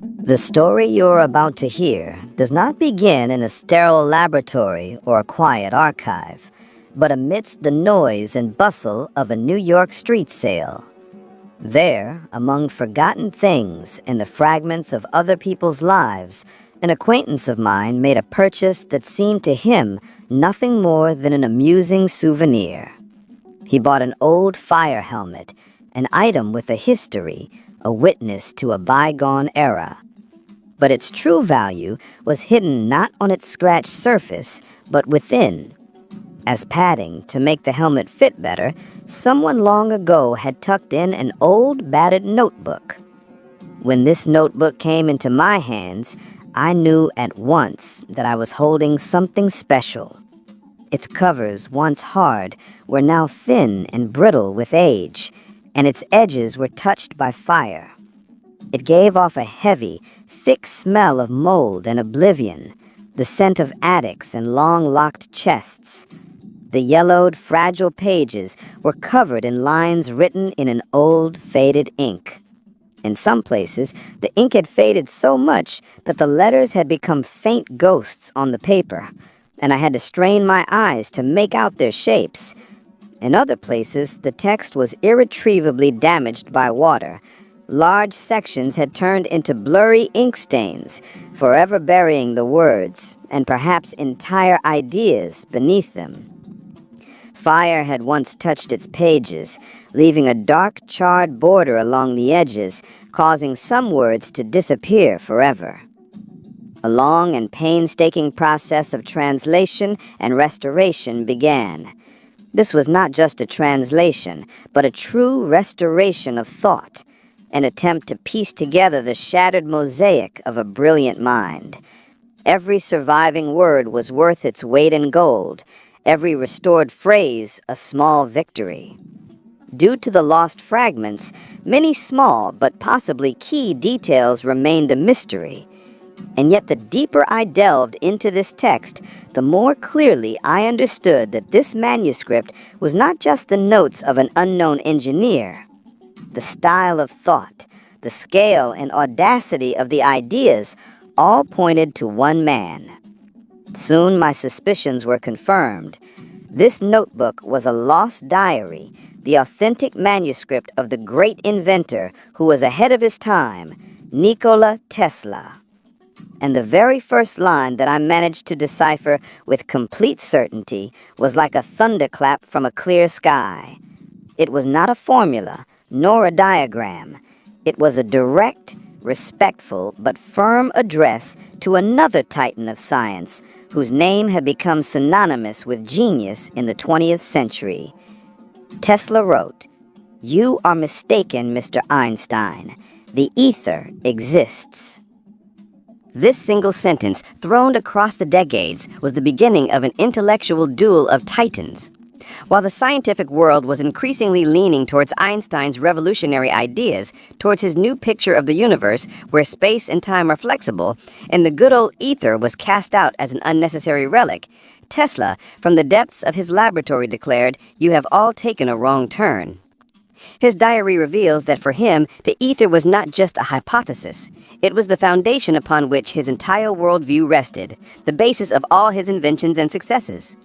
The story you're about to hear does not begin in a sterile laboratory or a quiet archive, but amidst the noise and bustle of a New York street sale. There, among forgotten things and the fragments of other people's lives, an acquaintance of mine made a purchase that seemed to him nothing more than an amusing souvenir. He bought an old fire helmet, an item with a history, a witness to a bygone era. But its true value was hidden not on its scratched surface, but within. As padding to make the helmet fit better, someone long ago had tucked in an old battered notebook. When this notebook came into my hands, I knew at once that I was holding something special. Its covers, once hard, were now thin and brittle with age, and its edges were touched by fire. It gave off a heavy, thick smell of mold and oblivion, the scent of attics and long-locked chests. The yellowed, fragile pages were covered in lines written in an old, faded ink. In some places, the ink had faded so much that the letters had become faint ghosts on the paper, and I had to strain my eyes to make out their shapes. In other places, the text was irretrievably damaged by water. Large sections had turned into blurry ink stains, forever burying the words, and perhaps entire ideas beneath them. Fire had once touched its pages, leaving a dark charred border along the edges, causing some words to disappear forever. A long and painstaking process of translation and restoration began. This was not just a translation, but a true restoration of thought, an attempt to piece together the shattered mosaic of a brilliant mind. Every surviving word was worth its weight in gold, every restored phrase a small victory. Due to the lost fragments, many small but possibly key details remained a mystery. And yet the deeper I delved into this text, the more clearly I understood that this manuscript was not just the notes of an unknown engineer. The style of thought, the scale and audacity of the ideas all pointed to one man. Soon my suspicions were confirmed. This notebook was a lost diary, the authentic manuscript of the great inventor who was ahead of his time, Nikola Tesla. And the very first line that I managed to decipher with complete certainty was like a thunderclap from a clear sky. It was not a formula, nor a diagram. It was a direct, respectful, but firm address to another titan of science, whose name had become synonymous with genius in the 20th century. Tesla wrote, "You are mistaken, Mr. Einstein. The ether exists." This single sentence, thrown across the decades, was the beginning of an intellectual duel of titans. While the scientific world was increasingly leaning towards Einstein's revolutionary ideas, towards his new picture of the universe where space and time are flexible, and the good old ether was cast out as an unnecessary relic, Tesla, from the depths of his laboratory, declared, "You have all taken a wrong turn." His diary reveals that for him, the ether was not just a hypothesis. It was the foundation upon which his entire worldview rested, the basis of all his inventions and successes.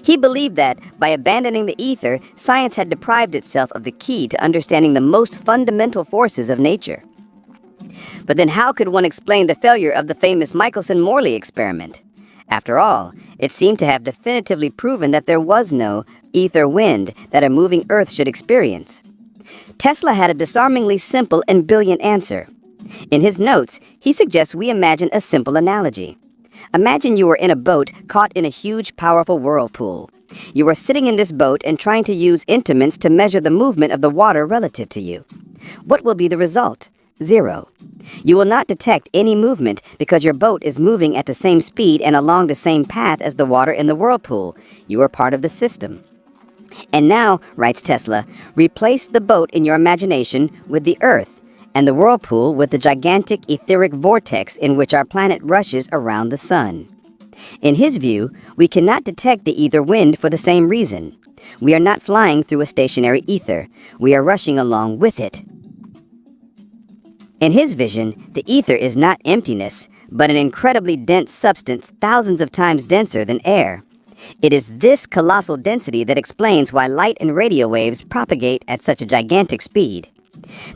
He believed that, by abandoning the ether, science had deprived itself of the key to understanding the most fundamental forces of nature. But then how could one explain the failure of the famous Michelson-Morley experiment? After all, it seemed to have definitively proven that there was no ether wind that a moving Earth should experience. Tesla had a disarmingly simple and brilliant answer. In his notes, he suggests we imagine a simple analogy. Imagine you are in a boat caught in a huge, powerful whirlpool. You are sitting in this boat and trying to use instruments to measure the movement of the water relative to you. What will be the result? 0. You will not detect any movement because your boat is moving at the same speed and along the same path as the water in the whirlpool. You are part of the system. And now, writes Tesla, replace the boat in your imagination with the Earth, and the whirlpool with the gigantic etheric vortex in which our planet rushes around the sun. In his view, we cannot detect the ether wind for the same reason. We are not flying through a stationary ether. We are rushing along with it. In his vision, the ether is not emptiness, but an incredibly dense substance thousands of times denser than air. It is this colossal density that explains why light and radio waves propagate at such a gigantic speed.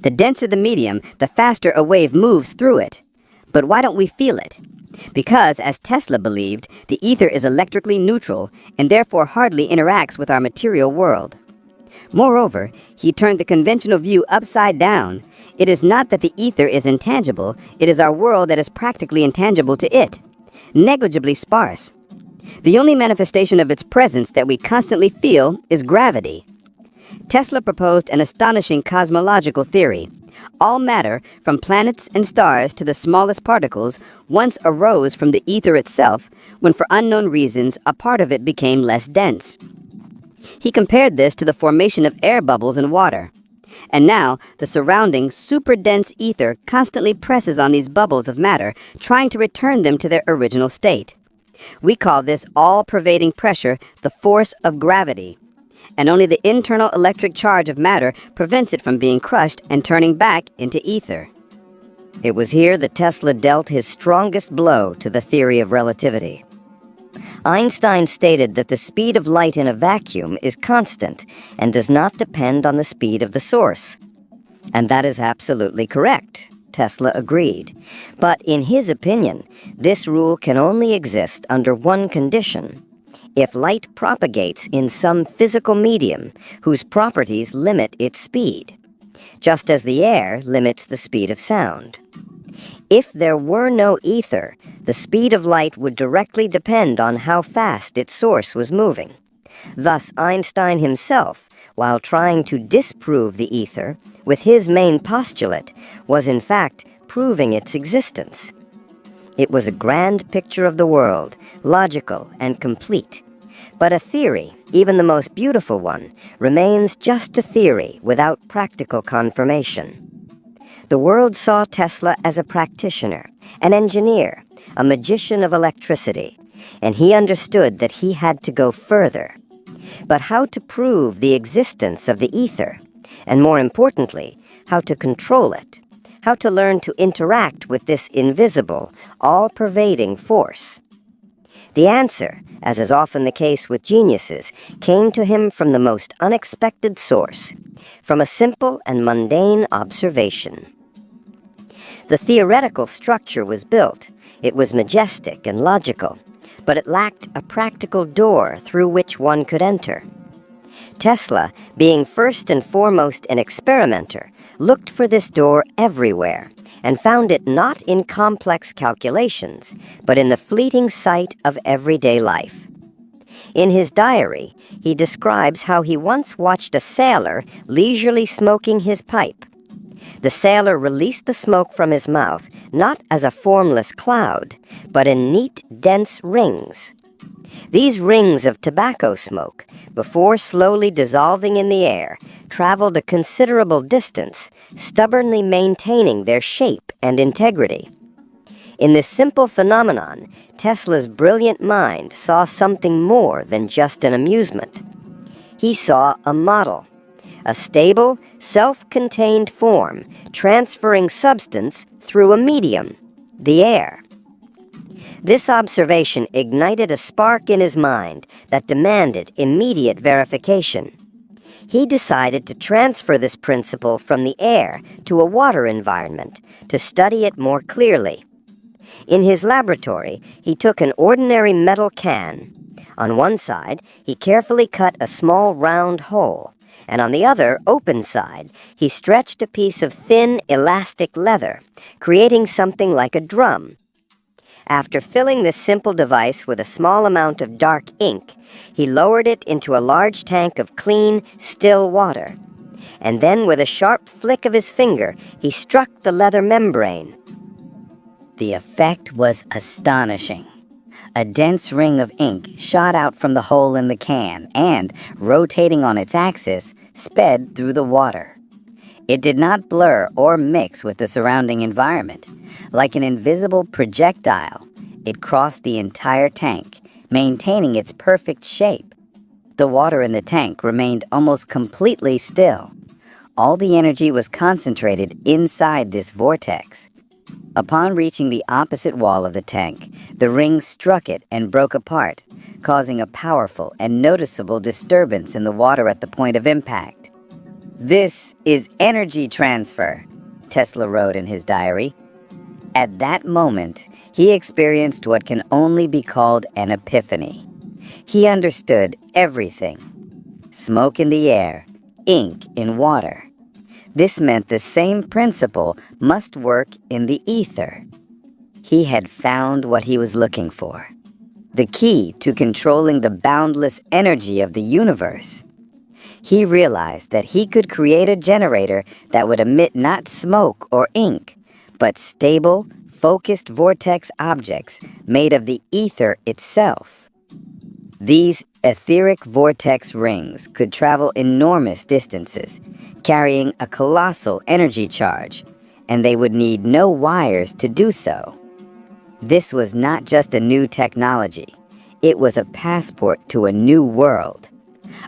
The denser the medium, the faster a wave moves through it. But why don't we feel it? Because, as Tesla believed, the ether is electrically neutral and therefore hardly interacts with our material world. Moreover, he turned the conventional view upside down. It is not that the ether is intangible, it is our world that is practically intangible to it, negligibly sparse. The only manifestation of its presence that we constantly feel is gravity. Tesla proposed an astonishing cosmological theory. All matter, from planets and stars to the smallest particles, once arose from the ether itself, when for unknown reasons a part of it became less dense. He compared this to the formation of air bubbles in water. And now, the surrounding super-dense ether constantly presses on these bubbles of matter, trying to return them to their original state. We call this all-pervading pressure the force of gravity, and only the internal electric charge of matter prevents it from being crushed and turning back into ether. It was here that Tesla dealt his strongest blow to the theory of relativity. Einstein stated that the speed of light in a vacuum is constant and does not depend on the speed of the source. And that is absolutely correct. Tesla agreed. But in his opinion, this rule can only exist under one condition: if light propagates in some physical medium whose properties limit its speed, just as the air limits the speed of sound. If there were no ether, the speed of light would directly depend on how fast its source was moving. Thus, Einstein himself, while trying to disprove the ether, with his main postulate, was in fact proving its existence. It was a grand picture of the world, logical and complete. But a theory, even the most beautiful one, remains just a theory without practical confirmation. The world saw Tesla as a practitioner, an engineer, a magician of electricity, and he understood that he had to go further. But how to prove the existence of the ether, and more importantly, how to control it, how to learn to interact with this invisible, all-pervading force? The answer, as is often the case with geniuses, came to him from the most unexpected source, from a simple and mundane observation. The theoretical structure was built. It was majestic and logical, but it lacked a practical door through which one could enter. Tesla, being first and foremost an experimenter, looked for this door everywhere and found it not in complex calculations, but in the fleeting sight of everyday life. In his diary, he describes how he once watched a sailor leisurely smoking his pipe. The sailor released the smoke from his mouth, not as a formless cloud, but in neat, dense rings. These rings of tobacco smoke, before slowly dissolving in the air, traveled a considerable distance, stubbornly maintaining their shape and integrity. In this simple phenomenon, Tesla's brilliant mind saw something more than just an amusement. He saw a model, a stable, self-contained form, transferring substance through a medium, the air. This observation ignited a spark in his mind that demanded immediate verification. He decided to transfer this principle from the air to a water environment to study it more clearly. In his laboratory, he took an ordinary metal can. On one side, he carefully cut a small round hole, and on the other, open side, he stretched a piece of thin, elastic leather, creating something like a drum. After filling this simple device with a small amount of dark ink, he lowered it into a large tank of clean, still water. And then, with a sharp flick of his finger, he struck the leather membrane. The effect was astonishing. A dense ring of ink shot out from the hole in the can and, rotating on its axis, sped through the water. It did not blur or mix with the surrounding environment. Like an invisible projectile, it crossed the entire tank, maintaining its perfect shape. The water in the tank remained almost completely still. All the energy was concentrated inside this vortex. Upon reaching the opposite wall of the tank, the ring struck it and broke apart, causing a powerful and noticeable disturbance in the water at the point of impact. "This is energy transfer," Tesla wrote in his diary. At that moment, he experienced what can only be called an epiphany. He understood everything. Smoke in the air, ink in water. This meant the same principle must work in the ether. He had found what he was looking for, the key to controlling the boundless energy of the universe. He realized that he could create a generator that would emit not smoke or ink, but stable, focused vortex objects made of the ether itself. These etheric vortex rings could travel enormous distances, carrying a colossal energy charge, and they would need no wires to do so. This was not just a new technology. It was a passport to a new world.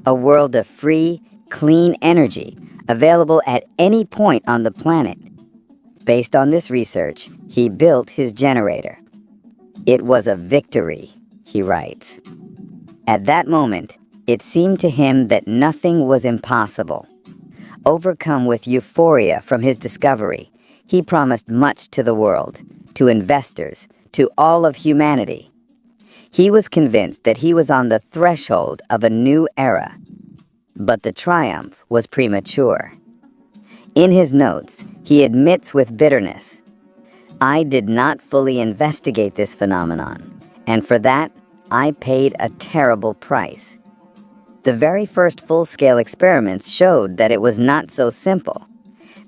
A world of free, clean energy, available at any point on the planet. Based on this research, he built his generator. "It was a victory," he writes. At that moment, it seemed to him that nothing was impossible. Overcome with euphoria from his discovery, he promised much to the world, to investors, to all of humanity. He was convinced that he was on the threshold of a new era. But the triumph was premature. In his notes, he admits with bitterness, "I did not fully investigate this phenomenon, and for that, I paid a terrible price." The very first full-scale experiments showed that it was not so simple.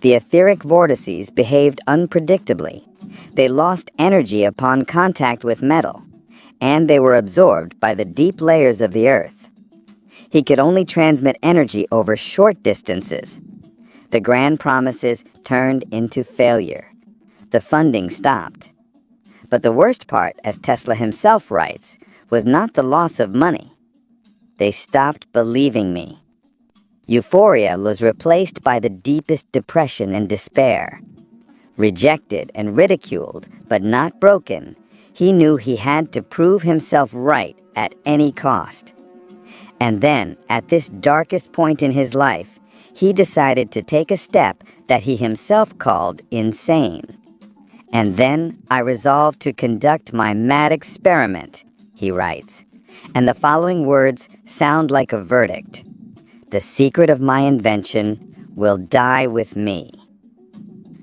The etheric vortices behaved unpredictably. They lost energy upon contact with metal, and they were absorbed by the deep layers of the earth. He could only transmit energy over short distances. The grand promises turned into failure. The funding stopped. But the worst part, as Tesla himself writes, was not the loss of money. "They stopped believing me." Euphoria was replaced by the deepest depression and despair. Rejected and ridiculed, but not broken, he knew he had to prove himself right at any cost. And then, at this darkest point in his life, he decided to take a step that he himself called insane. "And then I resolved to conduct my mad experiment," he writes. And the following words sound like a verdict. "The secret of my invention will die with me."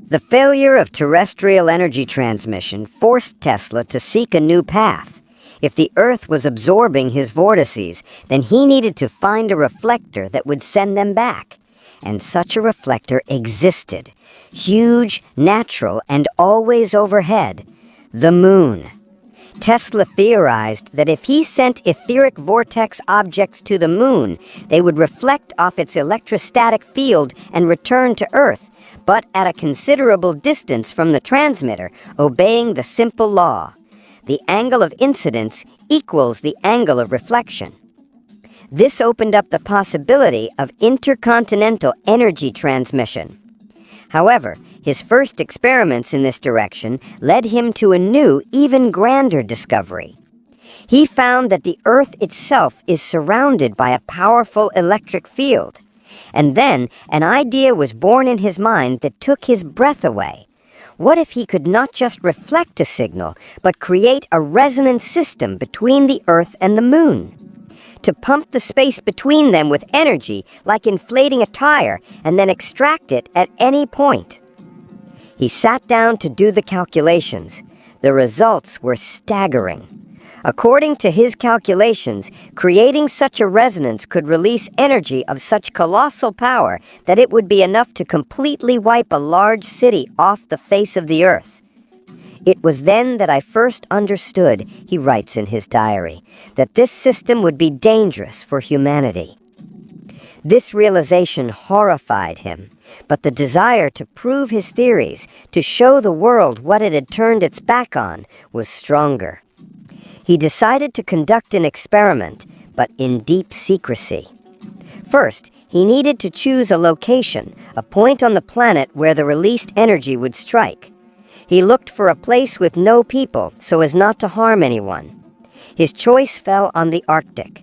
The failure of terrestrial energy transmission forced Tesla to seek a new path. If the Earth was absorbing his vortices, then he needed to find a reflector that would send them back. And such a reflector existed, huge, natural, and always overhead: the moon. Tesla theorized that if he sent etheric vortex objects to the moon, they would reflect off its electrostatic field and return to Earth, but at a considerable distance from the transmitter, obeying the simple law: the angle of incidence equals the angle of reflection. This opened up the possibility of intercontinental energy transmission. However, his first experiments in this direction led him to a new, even grander discovery. He found that the Earth itself is surrounded by a powerful electric field. And then an idea was born in his mind that took his breath away. What if he could not just reflect a signal, but create a resonance system between the Earth and the moon? To pump the space between them with energy, like inflating a tire, and then extract it at any point. He sat down to do the calculations. The results were staggering. According to his calculations, creating such a resonance could release energy of such colossal power that it would be enough to completely wipe a large city off the face of the Earth. "It was then that I first understood," he writes in his diary, "that this system would be dangerous for humanity." This realization horrified him, but the desire to prove his theories, to show the world what it had turned its back on, was stronger. He decided to conduct an experiment, but in deep secrecy. First, He needed to choose a location, a point on the planet where the released energy would strike. He looked for a place with no people so as not to harm anyone. His choice fell on the Arctic.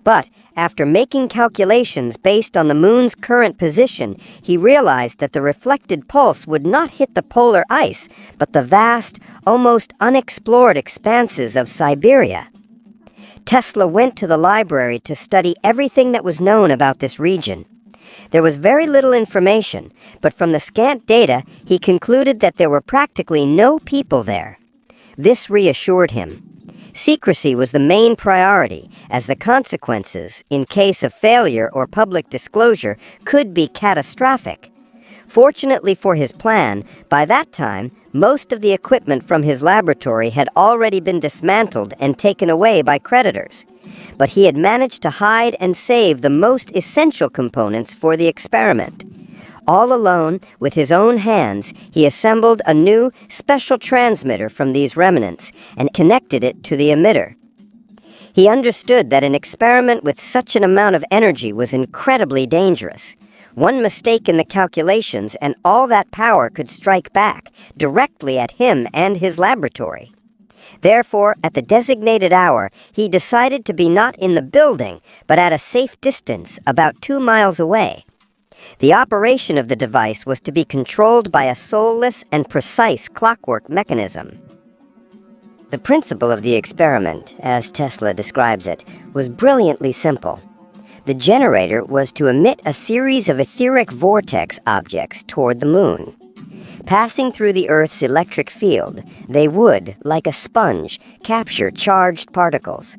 But after making calculations based on the moon's current position, he realized that the reflected pulse would not hit the polar ice, but the vast, almost unexplored expanses of Siberia. Tesla went to the library to study everything that was known about this region. There was very little information, but from the scant data, he concluded that there were practically no people there. This reassured him. Secrecy was the main priority, as the consequences, in case of failure or public disclosure, could be catastrophic. Fortunately for his plan, by that time, most of the equipment from his laboratory had already been dismantled and taken away by creditors. But he had managed to hide and save the most essential components for the experiment. All alone, with his own hands, he assembled a new, special transmitter from these remnants and connected it to the emitter. He understood that an experiment with such an amount of energy was incredibly dangerous. One mistake in the calculations and all that power could strike back, directly at him and his laboratory. Therefore, at the designated hour, he decided to be not in the building, but at a safe distance, about 2 miles away. The operation of the device was to be controlled by a soulless and precise clockwork mechanism. The principle of the experiment, as Tesla describes it, was brilliantly simple. The generator was to emit a series of etheric vortex objects toward the moon. Passing through the Earth's electric field, they would, like a sponge, capture charged particles.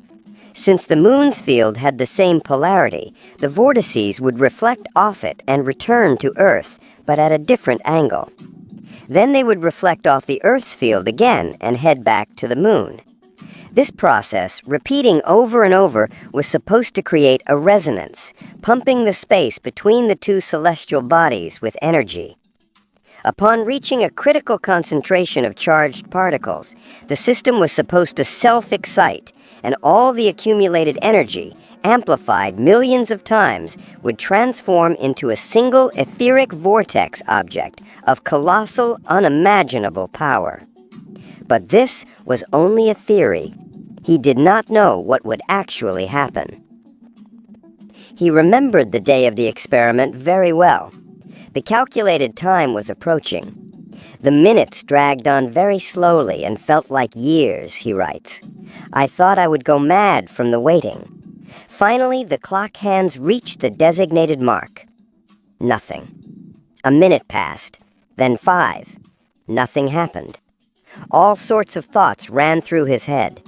Since the moon's field had the same polarity, the vortices would reflect off it and return to Earth, but at a different angle. Then they would reflect off the Earth's field again and head back to the moon. This process, repeating over and over, was supposed to create a resonance, pumping the space between the two celestial bodies with energy. Upon reaching a critical concentration of charged particles, the system was supposed to self-excite, and all the accumulated energy, amplified millions of times, would transform into a single etheric vortex object of colossal, unimaginable power. But this was only a theory. He did not know what would actually happen. He remembered the day of the experiment very well. The calculated time was approaching. The minutes dragged on very slowly and felt like years, he writes. I thought I would go mad from the waiting. Finally, the clock hands reached the designated mark. Nothing. A minute passed, then 5. Nothing happened. All sorts of thoughts ran through his head.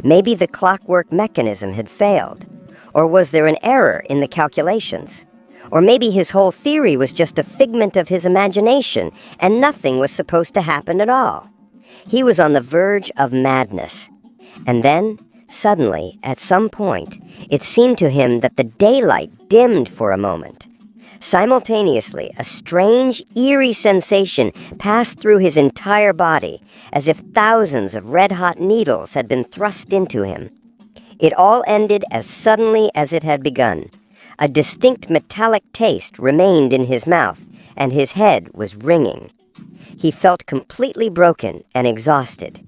Maybe the clockwork mechanism had failed. Or was there an error in the calculations? Or maybe his whole theory was just a figment of his imagination, and nothing was supposed to happen at all. He was on the verge of madness. And then, suddenly, at some point, it seemed to him that the daylight dimmed for a moment. Simultaneously, a strange, eerie sensation passed through his entire body, as if thousands of red-hot needles had been thrust into him. It all ended as suddenly as it had begun. A distinct metallic taste remained in his mouth, and his head was ringing. He felt completely broken and exhausted.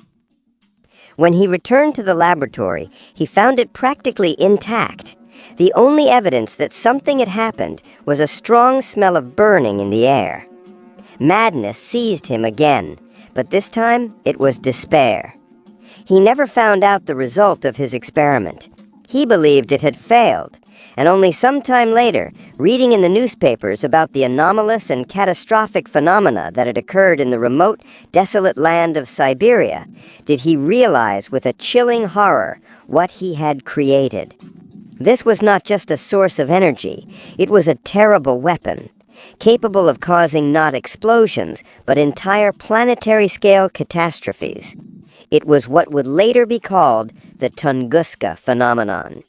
When he returned to the laboratory, he found it practically intact. The only evidence that something had happened was a strong smell of burning in the air. Madness seized him again, but this time it was despair. He never found out the result of his experiment. He believed it had failed, and only some time later, reading in the newspapers about the anomalous and catastrophic phenomena that had occurred in the remote, desolate land of Siberia, did he realize with a chilling horror what he had created. This was not just a source of energy, it was a terrible weapon, capable of causing not explosions, but entire planetary-scale catastrophes. It was what would later be called the Tunguska phenomenon.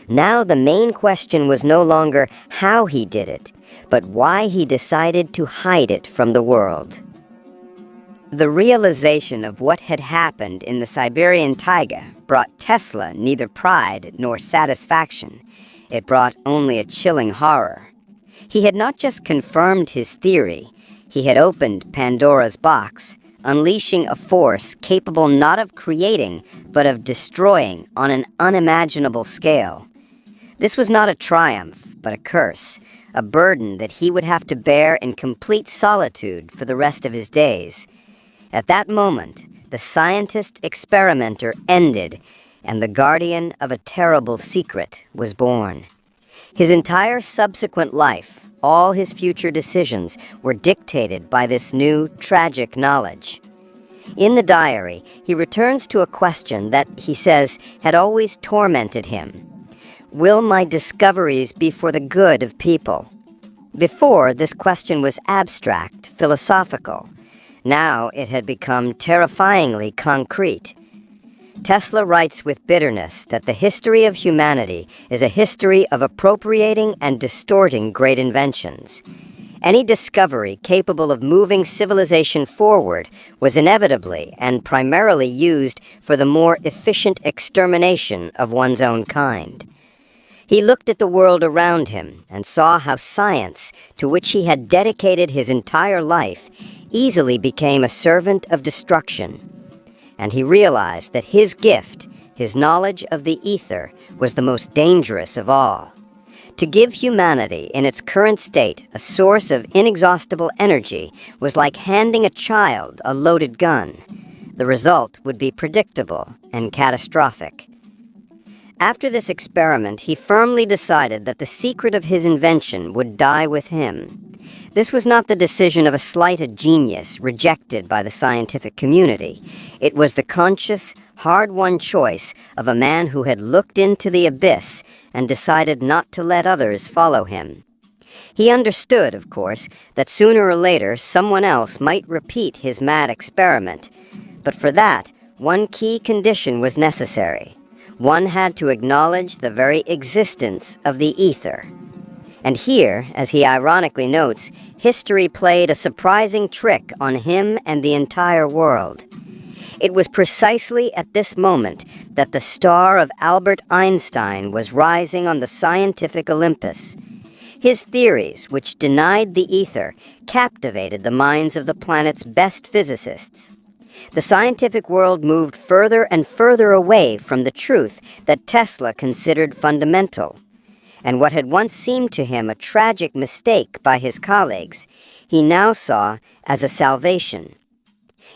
Now the main question was no longer how he did it, but why he decided to hide it from the world. The realization of what had happened in the Siberian taiga brought Tesla neither pride nor satisfaction. it brought only a chilling horror. He had not just confirmed his theory, he had opened Pandora's box, unleashing a force capable not of creating, but of destroying on an unimaginable scale. This was not a triumph, but a curse, a burden that he would have to bear in complete solitude for the rest of his days. At that moment, the scientist-experimenter ended, and the guardian of a terrible secret was born. His entire subsequent life, all his future decisions, were dictated by this new, tragic knowledge. In the diary, he returns to a question that, he says, had always tormented him. Will my discoveries be for the good of people? Before, this question was abstract, philosophical. Now it had become terrifyingly concrete. Tesla writes with bitterness that the history of humanity is a history of appropriating and distorting great inventions. Any discovery capable of moving civilization forward was inevitably and primarily used for the more efficient extermination of one's own kind. He looked at the world around him and saw how science, to which he had dedicated his entire life, easily became a servant of destruction. And he realized that his gift, his knowledge of the ether, was the most dangerous of all. To give humanity in its current state a source of inexhaustible energy was like handing a child a loaded gun. The result would be predictable and catastrophic. After this experiment, he firmly decided that the secret of his invention would die with him. This was not the decision of a slighted genius rejected by the scientific community. It was the conscious, hard-won choice of a man who had looked into the abyss and decided not to let others follow him. He understood, of course, that sooner or later someone else might repeat his mad experiment. But for that, one key condition was necessary. One had to acknowledge the very existence of the ether. And here, as he ironically notes, history played a surprising trick on him and the entire world. It was precisely at this moment that the star of Albert Einstein was rising on the scientific Olympus. His theories, which denied the ether, captivated the minds of the planet's best physicists. The scientific world moved further and further away from the truth that Tesla considered fundamental. And what had once seemed to him a tragic mistake by his colleagues, he now saw as a salvation.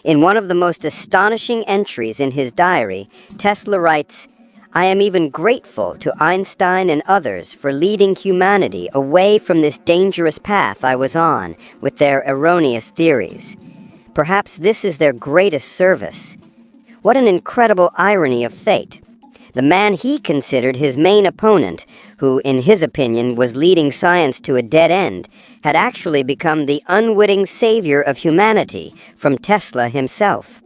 In one of the most astonishing entries in his diary, Tesla writes, "I am even grateful to Einstein and others for leading humanity away from this dangerous path I was on with their erroneous theories. Perhaps this is their greatest service." What an incredible irony of fate. The man he considered his main opponent, who, in his opinion, was leading science to a dead end, had actually become the unwitting savior of humanity from Tesla himself.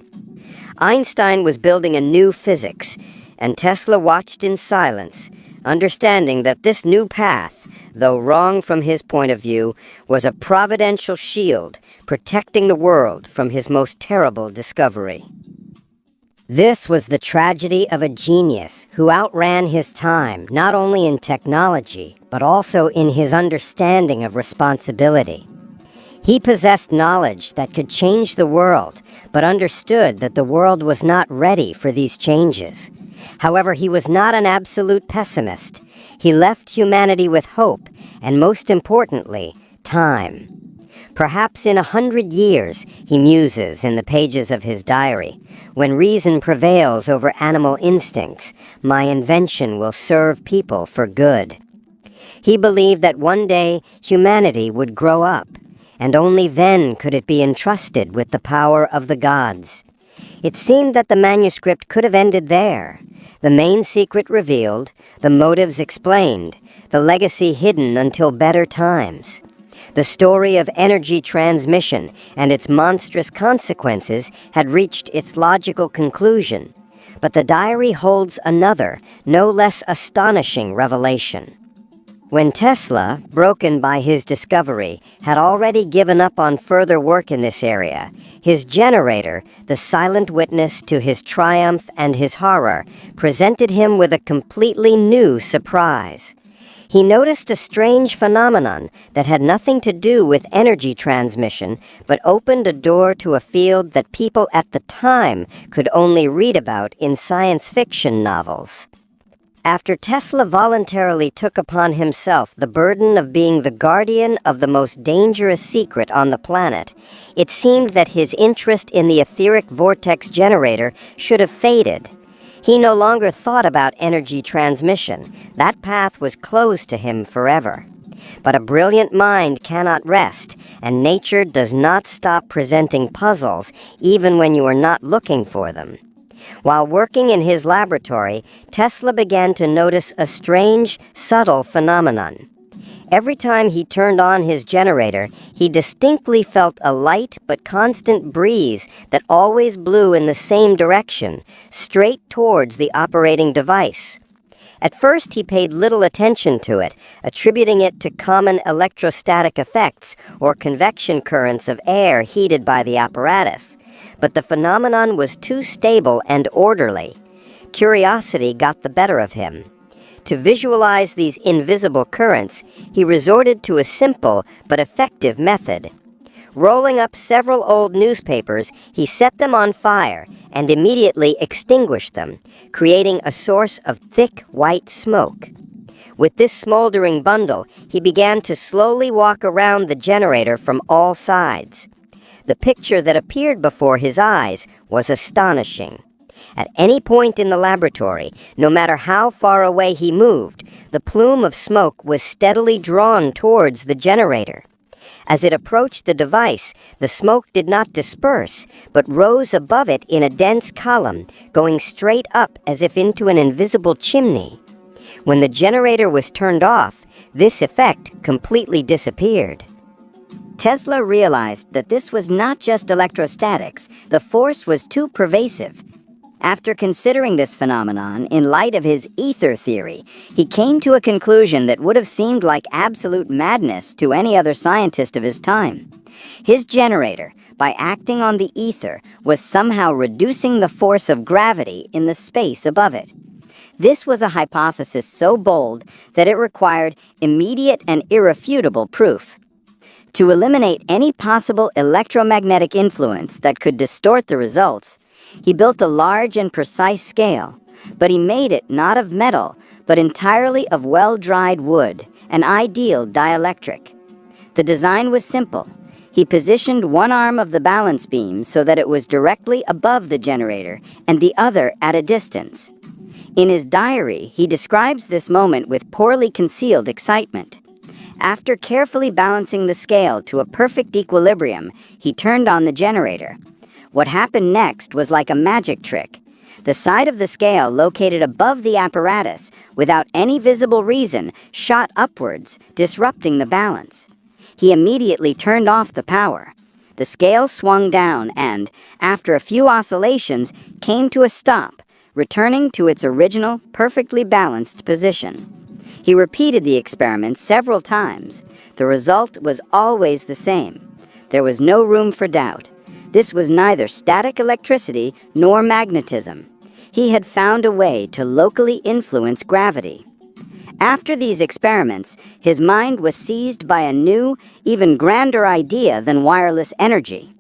Einstein was building a new physics, and Tesla watched in silence, understanding that this new path, though wrong from his point of view, was a providential shield protecting the world from his most terrible discovery. This was the tragedy of a genius who outran his time, not only in technology, but also in his understanding of responsibility. He possessed knowledge that could change the world, but understood that the world was not ready for these changes. However, he was not an absolute pessimist. He left humanity with hope, and most importantly, time. Perhaps in 100 years, he muses in the pages of his diary, when reason prevails over animal instincts, my invention will serve people for good. He believed that one day humanity would grow up, and only then could it be entrusted with the power of the gods. It seemed that the manuscript could have ended there, the main secret revealed, the motives explained, the legacy hidden until better times. The story of energy transmission and its monstrous consequences had reached its logical conclusion, but the diary holds another, no less astonishing revelation. When Tesla, broken by his discovery, had already given up on further work in this area, his generator, the silent witness to his triumph and his horror, presented him with a completely new surprise. He noticed a strange phenomenon that had nothing to do with energy transmission, but opened a door to a field that people at the time could only read about in science fiction novels. After Tesla voluntarily took upon himself the burden of being the guardian of the most dangerous secret on the planet, it seemed that his interest in the etheric vortex generator should have faded. He no longer thought about energy transmission. That path was closed to him forever. But a brilliant mind cannot rest, and nature does not stop presenting puzzles even when you are not looking for them. While working in his laboratory, Tesla began to notice a strange, subtle phenomenon. Every time he turned on his generator, he distinctly felt a light but constant breeze that always blew in the same direction, straight towards the operating device. At first, he paid little attention to it, attributing it to common electrostatic effects or convection currents of air heated by the apparatus. But the phenomenon was too stable and orderly. Curiosity got the better of him. To visualize these invisible currents, he resorted to a simple but effective method. Rolling up several old newspapers, he set them on fire and immediately extinguished them, creating a source of thick white smoke. With this smoldering bundle, he began to slowly walk around the generator from all sides. The picture that appeared before his eyes was astonishing. At any point in the laboratory, no matter how far away he moved, the plume of smoke was steadily drawn towards the generator. As it approached the device, the smoke did not disperse, but rose above it in a dense column, going straight up as if into an invisible chimney. When the generator was turned off, this effect completely disappeared. Tesla realized that this was not just electrostatics. The force was too pervasive. After considering this phenomenon in light of his ether theory, he came to a conclusion that would have seemed like absolute madness to any other scientist of his time. His generator, by acting on the ether, was somehow reducing the force of gravity in the space above it. This was a hypothesis so bold that it required immediate and irrefutable proof. To eliminate any possible electromagnetic influence that could distort the results, he built a large and precise scale, but he made it not of metal, but entirely of well-dried wood, an ideal dielectric. The design was simple. He positioned one arm of the balance beam so that it was directly above the generator and the other at a distance. In his diary, he describes this moment with poorly concealed excitement. After carefully balancing the scale to a perfect equilibrium, he turned on the generator. What happened next was like a magic trick. The side of the scale located above the apparatus, without any visible reason, shot upwards, disrupting the balance. He immediately turned off the power. The scale swung down and, after a few oscillations, came to a stop, returning to its original, perfectly balanced position. He repeated the experiment several times. The result was always the same. There was no room for doubt. This was neither static electricity nor magnetism. He had found a way to locally influence gravity. After these experiments, his mind was seized by a new, even grander idea than wireless energy.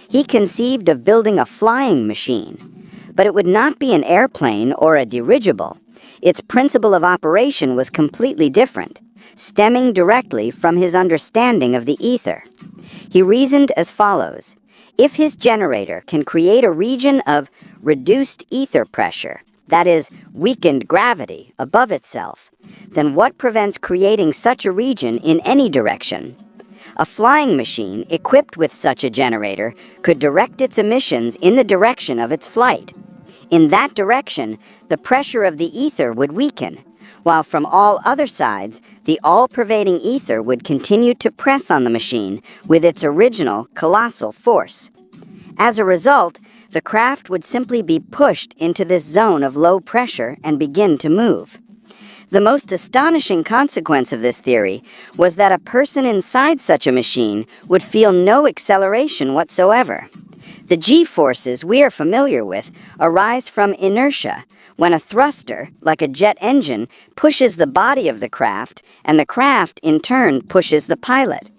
He conceived of building a flying machine, but it would not be an airplane or a dirigible. Its principle of operation was completely different, stemming directly from his understanding of the ether. He reasoned as follows. If his generator can create a region of reduced ether pressure, that is, weakened gravity, above itself, then what prevents creating such a region in any direction? A flying machine equipped with such a generator could direct its emissions in the direction of its flight. In that direction, the pressure of the ether would weaken, while from all other sides, the all-pervading ether would continue to press on the machine with its original colossal force. As a result, the craft would simply be pushed into this zone of low pressure and begin to move. The most astonishing consequence of this theory was that a person inside such a machine would feel no acceleration whatsoever. The G-forces we are familiar with arise from inertia, when a thruster, like a jet engine, pushes the body of the craft, and the craft, in turn, pushes the pilot.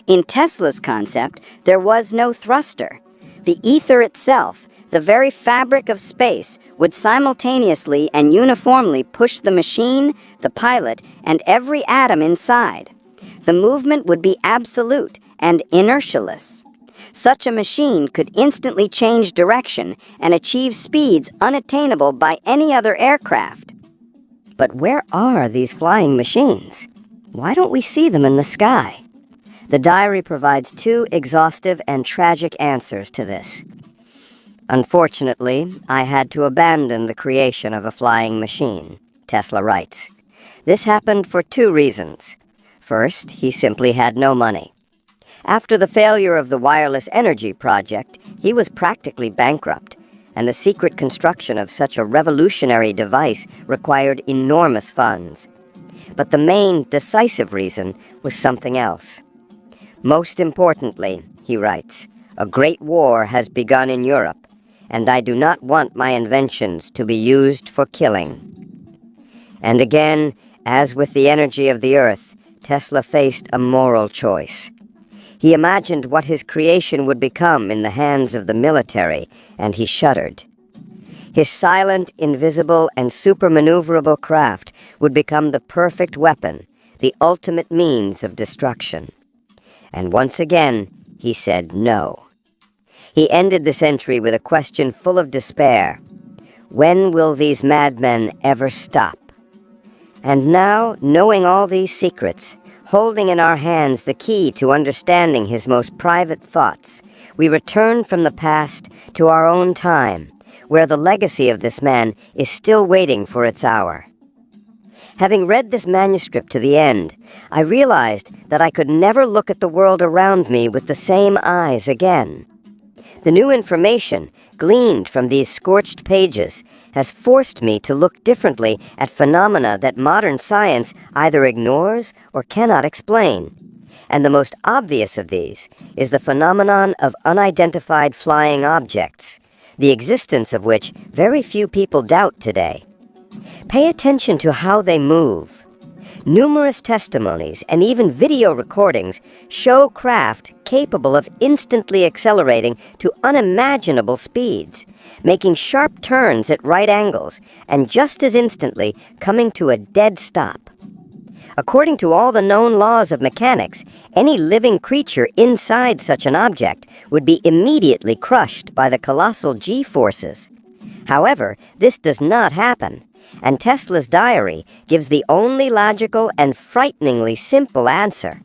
In Tesla's concept, there was no thruster. The ether itself, the very fabric of space, would simultaneously and uniformly push the machine, the pilot, and every atom inside. The movement would be absolute and inertialess. Such a machine could instantly change direction and achieve speeds unattainable by any other aircraft. But where are these flying machines? Why don't we see them in the sky? The diary provides two exhaustive and tragic answers to this. Unfortunately, I had to abandon the creation of a flying machine, Tesla writes. This happened for two reasons. First, he simply had no money. After the failure of the wireless energy project, he was practically bankrupt, and the secret construction of such a revolutionary device required enormous funds. But the main, decisive reason was something else. Most importantly, he writes, a great war has begun in Europe, and I do not want my inventions to be used for killing. And again, as with the energy of the earth, Tesla faced a moral choice. He imagined what his creation would become in the hands of the military, and he shuddered. His silent, invisible, and supermaneuverable craft would become the perfect weapon, the ultimate means of destruction. And once again, he said no. He ended this entry with a question full of despair. When will these madmen ever stop? And now, knowing all these secrets, holding in our hands the key to understanding his most private thoughts, we return from the past to our own time, where the legacy of this man is still waiting for its hour. Having read this manuscript to the end, I realized that I could never look at the world around me with the same eyes again. The new information, gleaned from these scorched pages, has forced me to look differently at phenomena that modern science either ignores or cannot explain. And the most obvious of these is the phenomenon of unidentified flying objects, the existence of which very few people doubt today. Pay attention to how they move. Numerous testimonies and even video recordings show craft capable of instantly accelerating to unimaginable speeds, making sharp turns at right angles, and just as instantly coming to a dead stop. According to all the known laws of mechanics, any living creature inside such an object would be immediately crushed by the colossal G-forces. However, this does not happen, and Tesla's diary gives the only logical and frighteningly simple answer.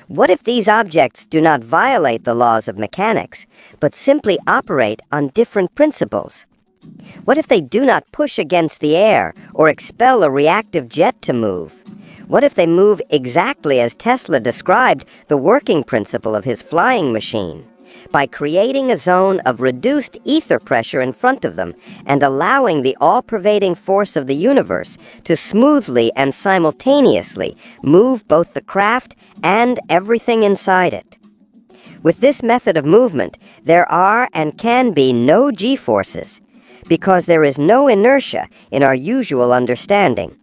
What if these objects do not violate the laws of mechanics, but simply operate on different principles? What if they do not push against the air or expel a reactive jet to move? What if they move exactly as Tesla described the working principle of his flying machine, by creating a zone of reduced ether pressure in front of them and allowing the all-pervading force of the universe to smoothly and simultaneously move both the craft and everything inside it? With this method of movement, there are and can be no G-forces, because there is no inertia in our usual understanding.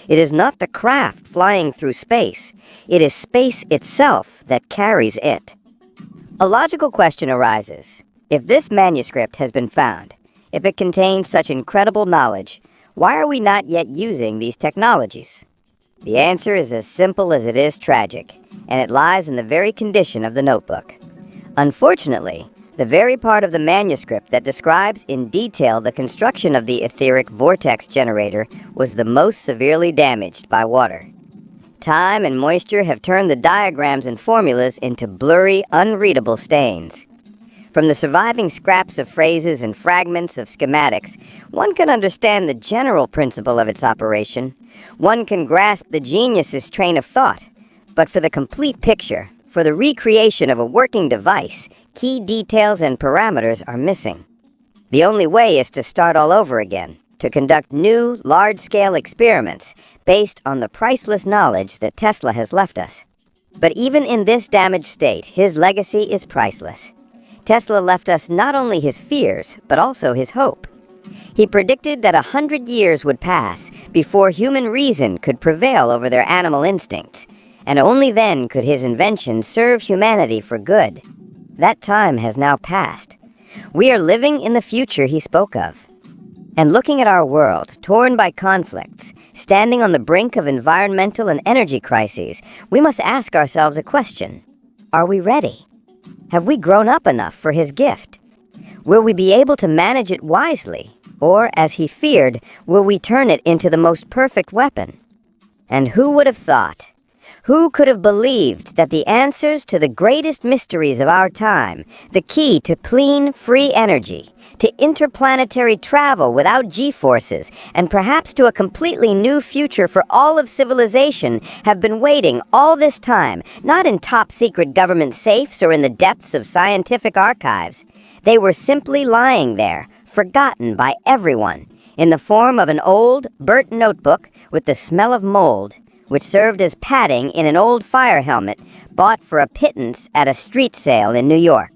It is not the craft flying through space. It is space itself that carries it. A logical question arises. If this manuscript has been found, if it contains such incredible knowledge, why are we not yet using these technologies? The answer is as simple as it is tragic, and it lies in the very condition of the notebook. Unfortunately, the very part of the manuscript that describes in detail the construction of the etheric vortex generator was the most severely damaged by water. Time and moisture have turned the diagrams and formulas into blurry, unreadable stains. From the surviving scraps of phrases and fragments of schematics, one can understand the general principle of its operation. One can grasp the genius's train of thought. But for the complete picture, for the recreation of a working device, key details and parameters are missing. The only way is to start all over again, to conduct new, large-scale experiments based on the priceless knowledge that Tesla has left us. But even in this damaged state, his legacy is priceless. Tesla left us not only his fears, but also his hope. He predicted that 100 years would pass before human reason could prevail over their animal instincts, and only then could his invention serve humanity for good. That time has now passed. We are living in the future he spoke of. And looking at our world, torn by conflicts, standing on the brink of environmental and energy crises, we must ask ourselves a question. Are we ready? Have we grown up enough for his gift? Will we be able to manage it wisely? Or, as he feared, will we turn it into the most perfect weapon? And who would have thought? Who could have believed that the answers to the greatest mysteries of our time, the key to clean, free energy, to interplanetary travel without G-forces, and perhaps to a completely new future for all of civilization, have been waiting all this time, not in top-secret government safes or in the depths of scientific archives. They were simply lying there, forgotten by everyone, in the form of an old, burnt notebook with the smell of mold, which served as padding in an old fire helmet bought for a pittance at a street sale in New York.